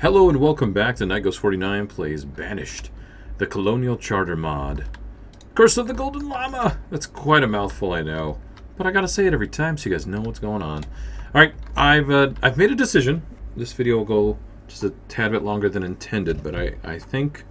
Hello and welcome back to NightGhost49 Plays Banished, the Colonial Charter mod. Curse of the Golden Llama! That's quite a mouthful, I know. But I gotta say it every time so you guys know what's going on. Alright, I've made a decision. This video will go just a tad bit longer than intended, but I think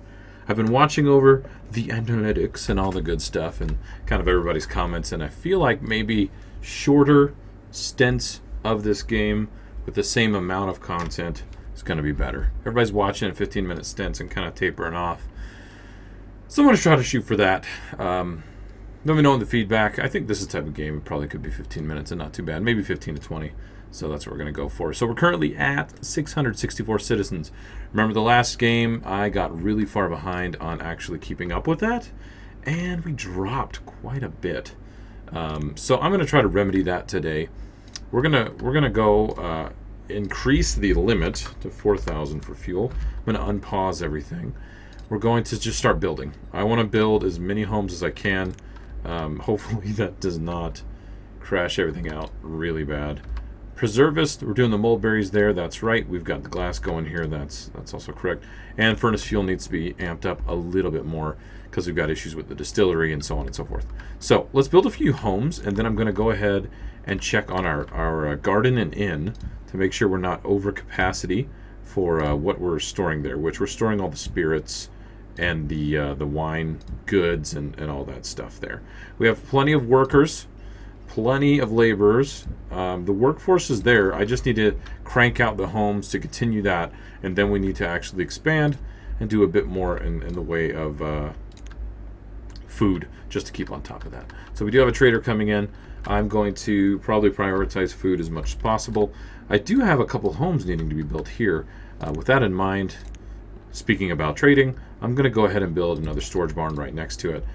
I've been watching over the analytics and all the good stuff and kind of everybody's comments, and I feel like maybe shorter stints of this game with the same amount of content is going to be better. Everybody's watching at 15-minute stints and kind of tapering off. So I'm going to try to shoot for that. Let me know in the feedback. I think this is the type of game it probably could be 15 minutes and not too bad. Maybe 15 to 20. So that's what we're going to go for. So we're currently at 664 citizens. Remember the last game, I got really far behind on actually keeping up with that. And we dropped quite a bit. So I'm going to try to remedy that today. We're gonna go increase the limit to 4,000 for fuel. I'm going to unpause everything. We're going to just start building. I want to build as many homes as I can. Hopefully that does not crash everything out really bad. Preservist, we're doing the mulberries there. That's right. We've got the glass going here. That's also correct. And furnace fuel needs to be amped up a little bit more because we've got issues with the distillery and so on and so forth. So let's build a few homes, and then I'm going to go ahead and check on our garden and inn to make sure we're not over capacity for what we're storing there, which we're storing all the spirits and the wine goods and all that stuff there. We have plenty of workers, plenty of laborers. The workforce is there. I just need to crank out the homes to continue that, and then we need to actually expand and do a bit more in the way of food, just to keep on top of that. So we do have a trader coming in. I'm going to probably prioritize food as much as possible. I do have a couple homes needing to be built here. With that in mind, speaking about trading, I'm going to go ahead and build another storage barn right next to it.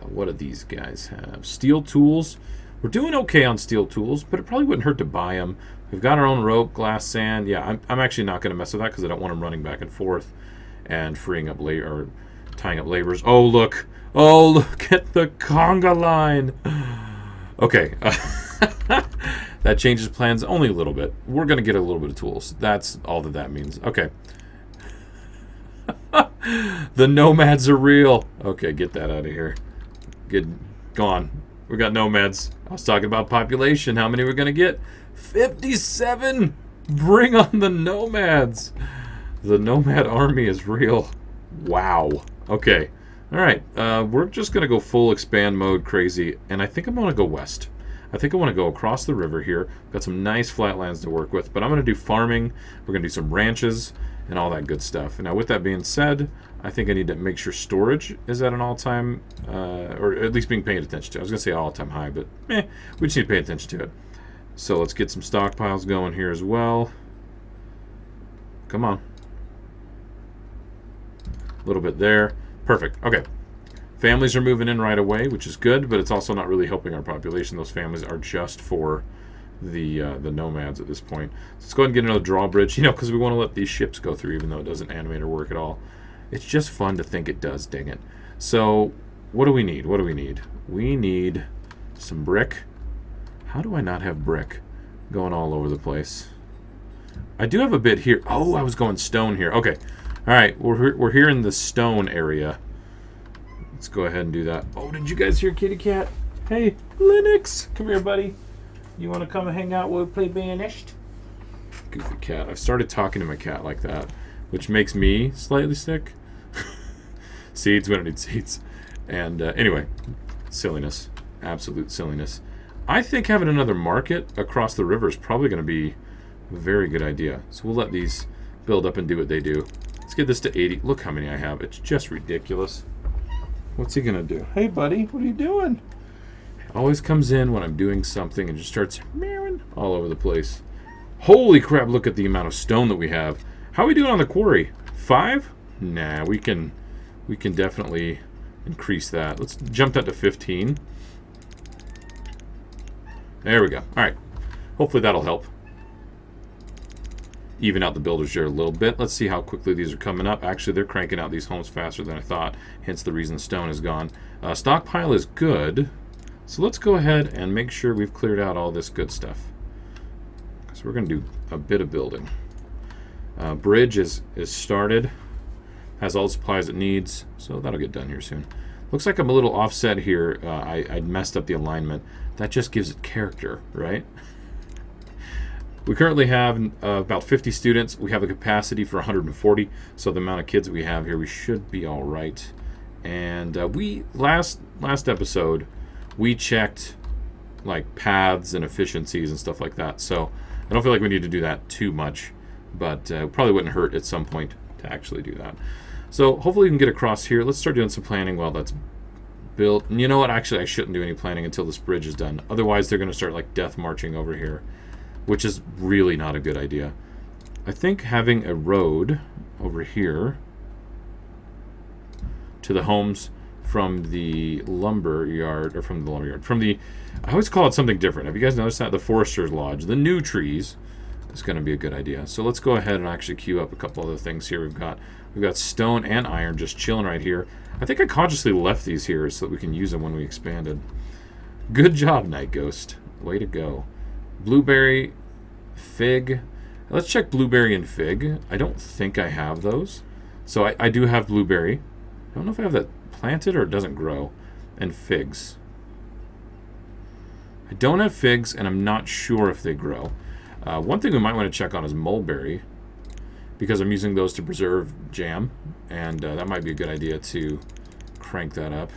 What do these guys have? Steel tools. We're doing okay on steel tools, but it probably wouldn't hurt to buy them. We've got our own rope, glass, sand. Yeah, I'm actually not going to mess with that because I don't want them running back and forth and freeing up labor or tying up laborers. Oh, look. Oh, look at the conga line. Okay. That changes plans only a little bit. We're going to get a little bit of tools. That's all that means. Okay. The nomads are real. Okay, get that out of here. Gone. We got nomads. I was talking about population. How many we're going to get? 57! Bring on the nomads. The nomad army is real. Wow. Okay. Alright. We're just going to go full expand mode crazy. And I think I'm going to go west. I think I want to go across the river here. Got some nice flatlands to work with. But I'm going to do farming. We're going to do some ranches and all that good stuff. Now, with that being said, I think I need to make sure storage is at an all-time, or at least being paid attention to. I was going to say all-time high, but we just need to pay attention to it. So let's get some stockpiles going here as well. Come on. A little bit there. Perfect. Okay. Families are moving in right away, which is good, but it's also not really helping our population. Those families are just for the nomads at this point. Let's go ahead and get another drawbridge, you know, because we want to let these ships go through, even though it doesn't animate or work at all. It's just fun to think it does, dang it. So, what do we need? What do we need? We need some brick. How do I not have brick going all over the place? I do have a bit here. Oh, I was going stone here. Okay. All right, we're here in the stone area. Let's go ahead and do that. Oh, did you guys hear kitty cat? Hey, Linux. Come here, buddy. You want to come and hang out while we play Banished? Goofy cat. I've started talking to my cat like that, which makes me slightly sick. Seeds, we don't need seeds. And anyway, silliness. Absolute silliness. I think having another market across the river is probably going to be a very good idea. So we'll let these build up and do what they do. Let's get this to 80. Look how many I have. It's just ridiculous. What's he going to do? Hey, buddy, what are you doing? Always comes in when I'm doing something and just starts meowing all over the place. Holy crap, look at the amount of stone that we have. How are we doing on the quarry? 5? Nah, we can definitely increase that. Let's jump that to 15. There we go. Alright. Hopefully that'll help even out the builders here a little bit. Let's see how quickly these are coming up. Actually, they're cranking out these homes faster than I thought, hence the reason stone is gone. Stockpile is good. So let's go ahead and make sure we've cleared out all this good stuff. So we're going to do a bit of building. Bridge is started. Has all the supplies it needs, so that'll get done here soon. Looks like I'm a little offset here. I messed up the alignment. That just gives it character, right? We currently have about 50 students. We have a capacity for 140, so the amount of kids we have here, we should be all right. And we last episode, we checked like paths and efficiencies and stuff like that. So I don't feel like we need to do that too much, but probably wouldn't hurt at some point to actually do that. So hopefully we can get across here. Let's start doing some planning while that's built. And you know what? Actually, I shouldn't do any planning until this bridge is done. Otherwise, they're going to start like death marching over here, which is really not a good idea. I think having a road over here to the homes from the lumber yard, or from the lumber yard, from the, I always call it something different. Have you guys noticed that? The Forester's Lodge, the new trees, is going to be a good idea. So let's go ahead and actually queue up a couple other things here. We've got stone and iron just chilling right here. I think I consciously left these here so that we can use them when we expanded. Good job, Night Ghost. Way to go. Blueberry, fig. Let's check blueberry and fig. I don't think I have those. So I do have blueberry. I don't know if I have that planted or it doesn't grow. And figs. I don't have figs, and I'm not sure if they grow. One thing we might want to check on is mulberry, because I'm using those to preserve jam, and that might be a good idea to crank that up.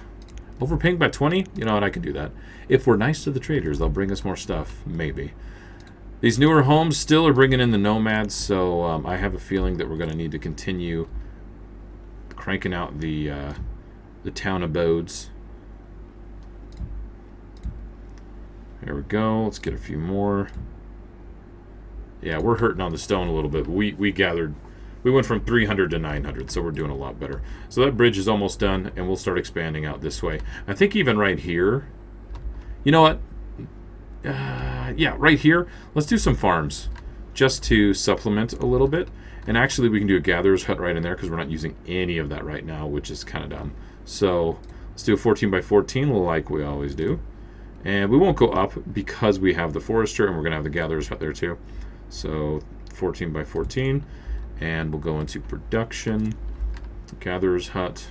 Overpaying by 20? You know what, I can do that. If we're nice to the traders, they'll bring us more stuff, maybe. These newer homes still are bringing in the nomads, so I have a feeling that we're going to need to continue cranking out the town abodes. There we go. Let's get a few more. Yeah, we're hurting on the stone a little bit. We went from 300 to 900, so we're doing a lot better. So that bridge is almost done, and we'll start expanding out this way. I think even right here, you know what? Yeah, right here, let's do some farms just to supplement a little bit. And actually, we can do a gatherer's hut right in there because we're not using any of that right now, which is kind of dumb. So let's do a 14 by 14 like we always do. And we won't go up because we have the forester, and we're going to have the gatherer's hut there too. So 14 by 14, and we'll go into production, gatherer's hut.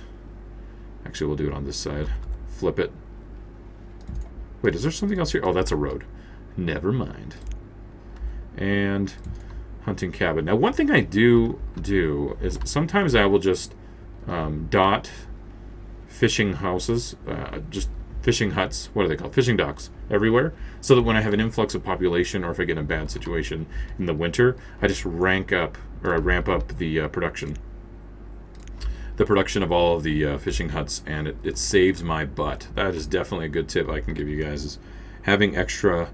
Actually, we'll do it on this side. Flip it. Wait, is there something else here? Oh, that's a road. Never mind. And hunting cabin. Now, one thing I do is sometimes I will just dot fishing houses, just fishing huts, what are they called? Fishing docks everywhere, so that when I have an influx of population or if I get in a bad situation in the winter, I just ramp up the production. The production of all of the fishing huts, and it saves my butt. That is definitely a good tip I can give you guys, is having extra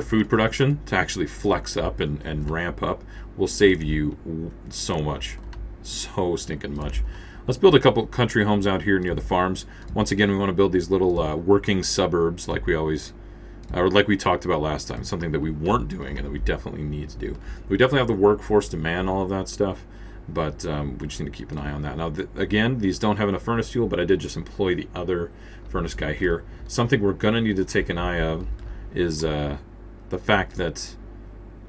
food production to actually flex up and ramp up will save you so much. So stinking much. Let's build a couple country homes out here near the farms. Once again, we want to build these little working suburbs like we always, or like we talked about last time, something that we weren't doing and that we definitely need to do. We definitely have the workforce to man all of that stuff, but we just need to keep an eye on that. Now, again, these don't have enough furnace fuel, but I did just employ the other furnace guy here. Something we're going to need to take an eye of is the fact that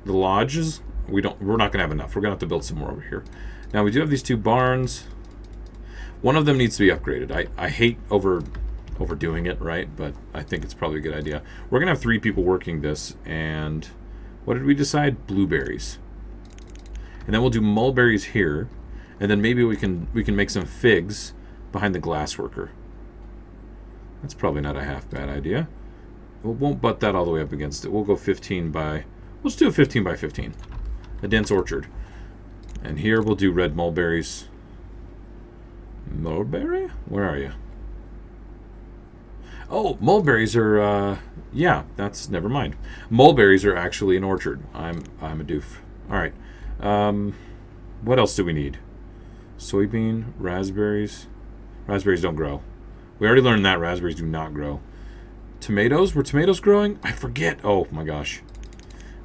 the lodges, we're not going to have enough. We're going to have to build some more over here. Now, we do have these two barns. One of them needs to be upgraded. I hate overdoing it, right? But I think it's probably a good idea. We're going to have 3 people working this, and what did we decide? Blueberries. And then we'll do mulberries here, and then maybe we can make some figs behind the glass worker. That's probably not a half bad idea. We won't butt that all the way up against it. We'll go 15 by... Let's do a 15 by 15. A dense orchard. And here we'll do red mulberries. Mulberry? Where are you? Oh, mulberries are, yeah, that's, never mind. Mulberries are actually an orchard. I'm a doof. All right. What else do we need? Soybean, raspberries. Raspberries don't grow. We already learned that raspberries do not grow. Tomatoes? Were tomatoes growing? I forget. Oh, my gosh.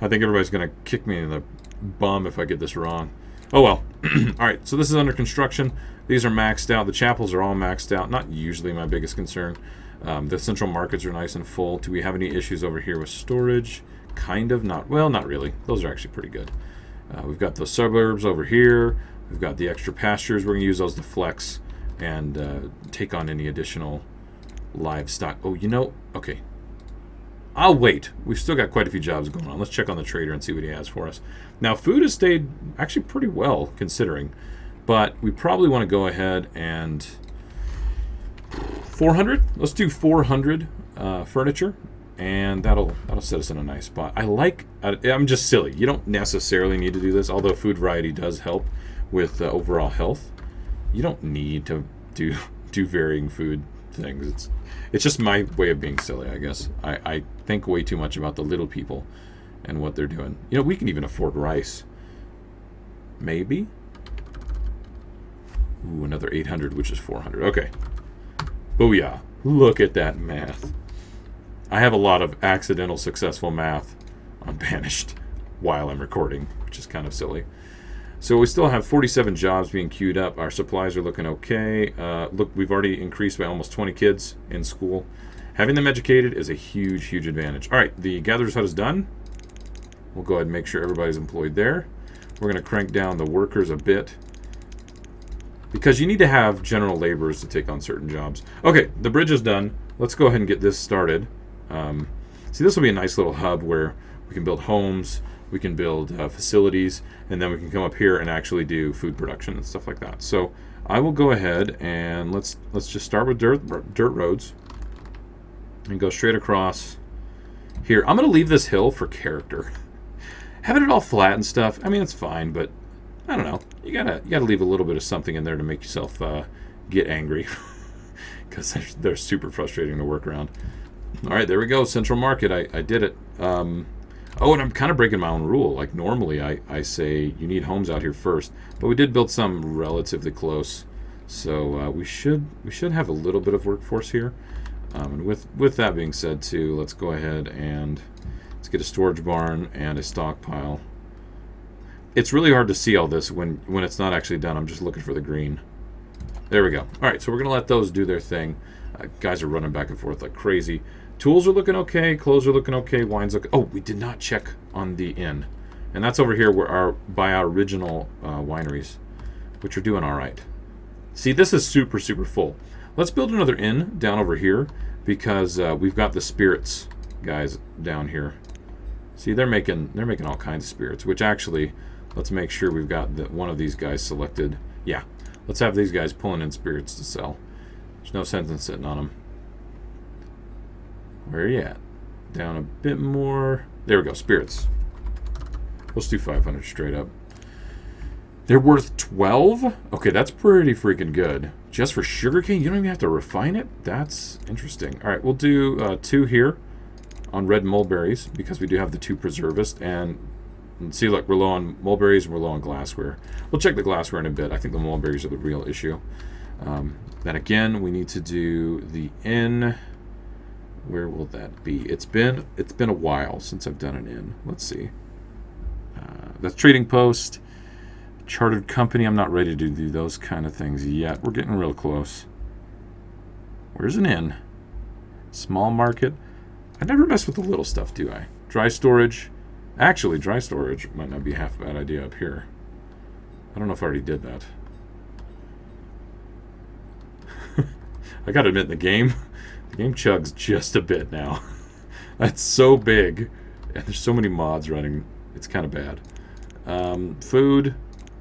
I think everybody's going to kick me in the bum if I get this wrong. Oh, well. All right, so this is under construction. These are maxed out. The chapels are all maxed out. Not usually my biggest concern. The central markets are nice and full. Do we have any issues over here with storage? Kind of. Not, well, not really. Those are actually pretty good. We've got the suburbs over here. We've got the extra pastures. We're going to use those to flex and take on any additional livestock. Oh, you know, okay. I'll wait. We've still got quite a few jobs going on. Let's check on the trader and see what he has for us. Now, food has stayed actually pretty well, considering. But we probably want to go ahead and... 400? Let's do 400 furniture. And that'll set us in a nice spot. I'm just silly. You don't necessarily need to do this, although food variety does help with overall health. You don't need to do varying food things. It's just my way of being silly, I guess. I think way too much about the little people and what they're doing. You know, we can even afford rice. Maybe? Ooh, another 800, which is 400. Okay. Booyah. Look at that math. I have a lot of accidental successful math on Banished while I'm recording, which is kind of silly. So we still have 47 jobs being queued up. Our supplies are looking okay. Look, we've already increased by almost 20 kids in school. Having them educated is a huge, huge advantage. All right, the gatherer's hut is done. We'll go ahead and make sure everybody's employed there. We're going to crank down the workers a bit, because you need to have general laborers to take on certain jobs. Okay, the bridge is done. Let's go ahead and get this started. See, this will be a nice little hub where we can build homes, we can build facilities, and then we can come up here and actually do food production and stuff like that. So I will go ahead and let's just start with dirt roads and go straight across here. I'm going to leave this hill for character. Having it all flat and stuff, I mean, it's fine, but I don't know. You gotta leave a little bit of something in there to make yourself get angry, because they're super frustrating to work around. All right, there we go. Central Market. I did it. Oh, and I'm kind of breaking my own rule. Like normally, I say you need homes out here first, but we did build some relatively close, so we should have a little bit of workforce here. And with that being said, too, let's go ahead and let's get a storage barn and a stockpile. It's really hard to see all this when it's not actually done. I'm just looking for the green. There we go. All right, so we're going to let those do their thing. Guys are running back and forth like crazy. Tools are looking okay. Clothes are looking okay. Wine's looking... Oh, we did not check on the inn. And that's over here where by our original wineries, which are doing all right. See, this is super, super full. Let's build another inn down over here because we've got the spirits guys down here. See, they're making all kinds of spirits, which actually... Let's make sure we've got one of these guys selected. Yeah, let's have these guys pulling in spirits to sell. There's no sense in sitting on them. Where are you at? Down a bit more. There we go, spirits. Let's do 500 straight up. They're worth 12? Okay, that's pretty freaking good. Just for sugarcane? You don't even have to refine it? That's interesting. All right, we'll do 2 here on red mulberries because we do have the 2 preservist. And see, look, we're low on mulberries and we're low on glassware. We'll check the glassware in a bit. I think the mulberries are the real issue. Then again, we need to do the inn. Where will that be? It's been a while since I've done an inn. Let's see. That's trading post, chartered company. I'm not ready to do those kind of things yet. We're getting real close. Where's an inn? Small market. I never mess with the little stuff, do I? Dry storage. Actually, dry storage might not be half a bad idea up here. I don't know if I already did that. I gotta admit, the game chugs just a bit now. That's so big, and there's so many mods running. It's kind of bad. Food,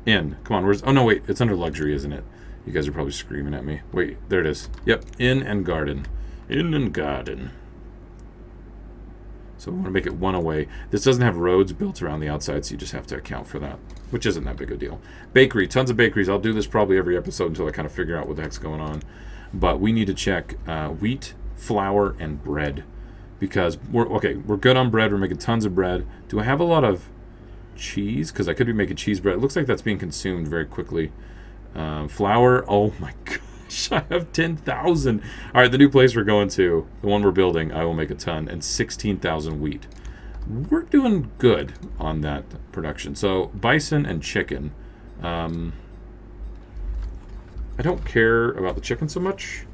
inn. Come on, where's... Oh, no, wait. It's under luxury, isn't it? You guys are probably screaming at me. Wait, there it is. Yep, inn and garden. Inn and garden. So we want to make it one away. This doesn't have roads built around the outside, so you just have to account for that, which isn't that big a deal. Bakery, tons of bakeries. I'll do this probably every episode until I kind of figure out what the heck's going on. But we need to check wheat, flour, and bread. Because, we're good on bread. We're making tons of bread. Do I have a lot of cheese? Because I could be making cheese bread. It looks like that's being consumed very quickly. Flour, oh my gosh, I have 10,000. All right, the new place we're going to, the one we're building, I will make a ton. And 16,000 wheat. We're doing good on that production. So, bison and chicken. I don't care about the chicken so much,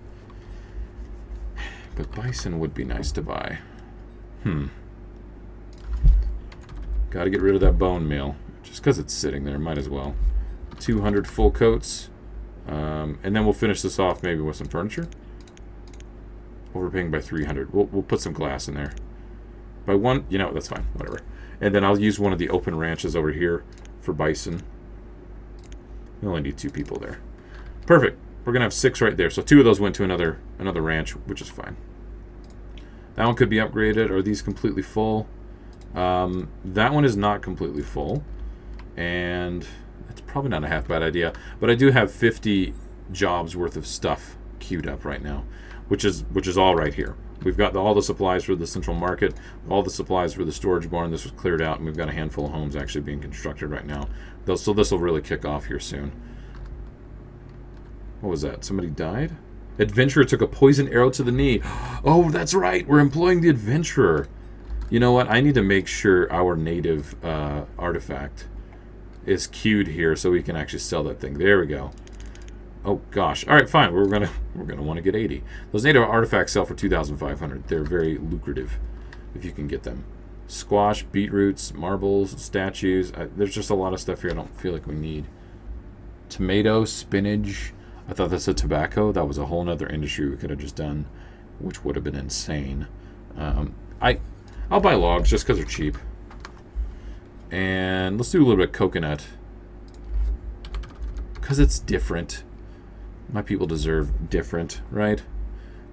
but bison would be nice to buy. Gotta get rid of that bone meal. Just because it's sitting there, might as well. 200 full coats. And then we'll finish this off maybe with some furniture. Overpaying by 300. We'll put some glass in there. By one, you know, that's fine. Whatever. And then I'll use one of the open ranches over here for bison. We only need 2 people there. Perfect. We're going to have 6 right there. So 2 of those went to another ranch, which is fine. That one could be upgraded. Are these completely full? That one is not completely full. And that's probably not a half bad idea. But I do have 50 jobs worth of stuff queued up right now, which is all right here. We've got all the supplies for the central market, all the supplies for the storage barn. This was cleared out, and we've got a handful of homes actually being constructed right now. So this will really kick off here soon. What was that? Somebody died? Adventurer took a poison arrow to the knee. Oh, that's right. We're employing the adventurer. You know what? I need to make sure our native artifact is queued here so we can actually sell that thing. There we go. Oh gosh. All right, fine. We're gonna want to get 80. Those native artifacts sell for 2,500. They're very lucrative if you can get them. Squash, beetroots, marbles, statues. There's just a lot of stuff here I don't feel like we need. Tomato, spinach. I thought that said tobacco. That was a whole nother industry we could have just done, which would have been insane. I'll buy logs just because they're cheap. And let's do a little bit of coconut. Because it's different. My people deserve different, right?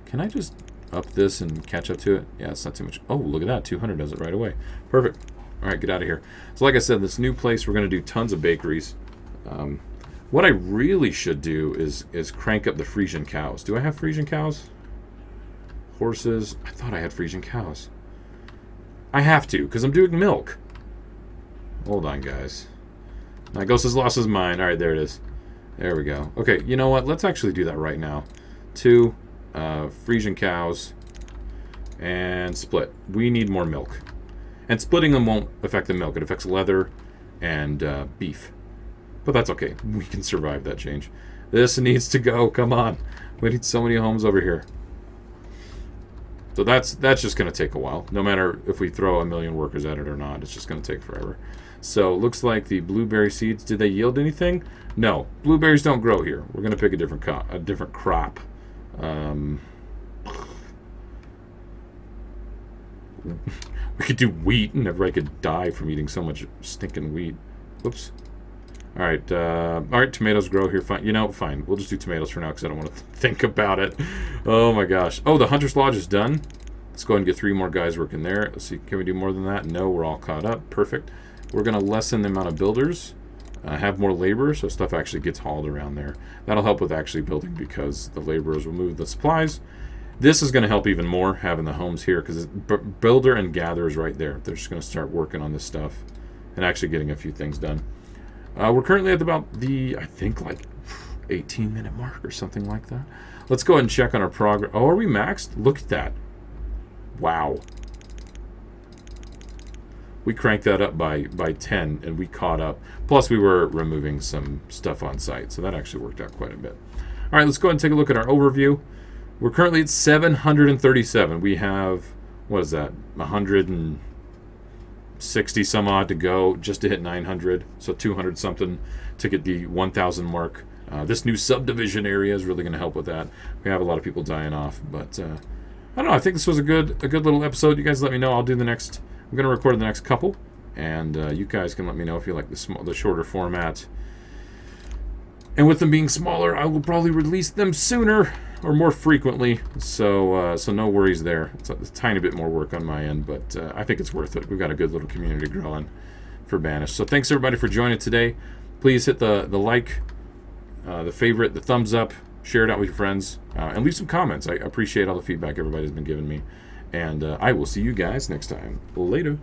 Can I just up this and catch up to it? Yeah, it's not too much. Oh, look at that. 200 does it right away. Perfect. All right, get out of here. So like I said, this new place, we're going to do tons of bakeries. What I really should do is crank up the Frisian cows. Do I have Frisian cows? Horses. I thought I had Frisian cows. I have to, because I'm doing milk. Hold on, guys. Nygos has lost his mind. All right, there it is. There we go. Okay, you know what? Let's actually do that right now. 2 Frisian cows and split. We need more milk. And splitting them won't affect the milk. It affects leather and beef. But that's okay. We can survive that change. This needs to go. Come on. We need so many homes over here. So that's just going to take a while. No matter if we throw a million workers at it or not, it's just going to take forever. So looks like the blueberry seeds, did they yield anything? No. Blueberries don't grow here. We're going to pick a different crop. We could do wheat and everybody could die from eating so much stinking wheat. Whoops. All right, tomatoes grow here. Fine. You know, fine. We'll just do tomatoes for now because I don't want to think about it. Oh my gosh. Oh, the Hunter's Lodge is done. Let's go ahead and get 3 more guys working there. Let's see. Can we do more than that? No, we're all caught up. Perfect. We're going to lessen the amount of builders, have more labor, so stuff actually gets hauled around there. That'll help with actually building because the laborers will move the supplies. This is going to help even more having the homes here because builder and gather is right there. They're just going to start working on this stuff and actually getting a few things done. We're currently at about the, I think, like 18-minute mark or something like that. Let's go ahead and check on our progress. Oh, are we maxed? Look at that. Wow. We cranked that up by 10, and we caught up. Plus, we were removing some stuff on site, so that actually worked out quite a bit. All right, let's go ahead and take a look at our overview. We're currently at 737. We have, what is that, 160 some odd to go just to hit 900, so 200 something to get the 1,000 mark. This new subdivision area is really going to help with that. We have a lot of people dying off, but I don't know. I think this was a good little episode. You guys let me know. I'll do the next. I'm going to record the next couple, and you guys can let me know if you like the shorter format. And with them being smaller, I will probably release them sooner or more frequently. So no worries there. It's a tiny bit more work on my end, but I think it's worth it. We've got a good little community growing for Banished. So thanks everybody for joining today. Please hit the like, the favorite, the thumbs up, share it out with your friends, and leave some comments. I appreciate all the feedback everybody's been giving me. And I will see you guys next time. Later.